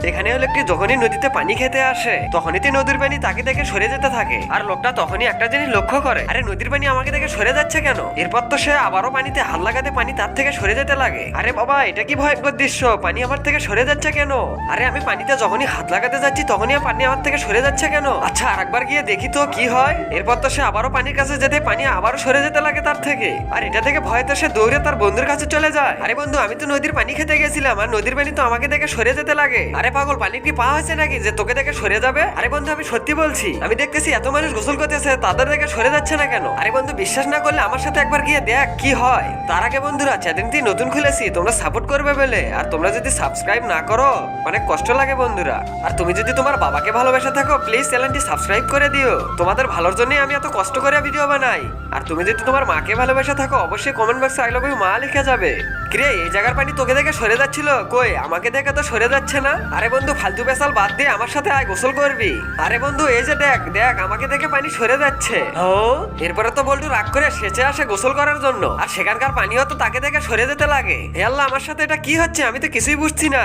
এখানে হলো কি যখনই নদীতে পানি খেতে আসে তখনই নদীর পানি তাকে দেখে সরে যেতে থাকে, আর লোকটা তখনই একটা জিনিস লক্ষ্য করে, আরে নদীর পানি আমাকে দেখে সরে যাচ্ছে কেন। এরপর তো সে আবারও পানিতে হাত লাগাতে পানি তার থেকে সরে যেতে লাগে। আরে বাবা, এটা কি ভয়ঙ্কর দৃশ্য, পানি আমার থেকে সরে যাচ্ছে কেন। আরে আমি পানিতে যখনই হাত লাগাতে যাচ্ছি তখনই পানি আমার থেকে সরে যাচ্ছে কেন। আচ্ছা আরেকবার গিয়ে দেখি তো কি হয়। এরপর তো সে আবারও পানির কাছে যেতে পানি আবারও সরে যেতে লাগে তার থেকে, আর এটা থেকে ভয় তো সে দৌড়ে তার বন্ধুর কাছে চলে যায়। আরে বন্ধু, আমি তো নদীর পানি খেতে গেছিলাম আর নদীর পানি তো আমাকে দেখে সরে যেতে লাগে। আরে পাগল, পানির কি পা হয়েছে নাকি যে তোকে দেখে সরে যাবে। আরে বন্ধু, আমি সত্যি বলছি, আমি দেখতেছি এত মানুষ গোসল করতেছে তাদের দেখে সরে যাচ্ছে না কেন। আরে বন্ধু, বিশ্বাস না করলে আমার সাথে একবার গিয়ে দেখ কি হয়। তার আগে বন্ধুরা, চ্যানেলটি নতুন খুলেছি, তোমরা সাপোর্ট করবে বলে, আর তোমরা যদি সাবস্ক্রাইব না করো অনেক কষ্ট লাগে বন্ধুরা। আর তুমি যদি তোমার বাবাকে ভালোবেসে থাকো প্লিজ চ্যানেলটি সাবস্ক্রাইব করে দিও, তোমাদের ভালোর জন্যই আমি এত কষ্ট করে ভিডিও বানাই। আর তুমি যদি তোমার মাকে ভালোবেসে থাকো অবশ্যই কমেন্ট বক্সে আই লাভ ইউ মা লিখে যাবে। কিরে, এই জায়গার পানি তোকে দেখে সরে যাচ্ছিল, কই আমাকে দেখে তো সরে যাচ্ছে না। আরে বন্ধু, ফালতু পেশাল বাদ দিয়ে আমার সাথে আয়, গোসল করবি। আরে বন্ধু, এই যে দেখ দেখ, আমাকে দেখে পানি সরে যাচ্ছে। এরপরে তো বল্টু রাগ করে সেচে আসে গোসল করার জন্য, আর সেখানকার পানিও তো তাকে দেখে সরে যেতে লাগে। হে আল্লাহ, আমার সাথে এটা কি হচ্ছে, আমি তো কিছুই বুঝছি না।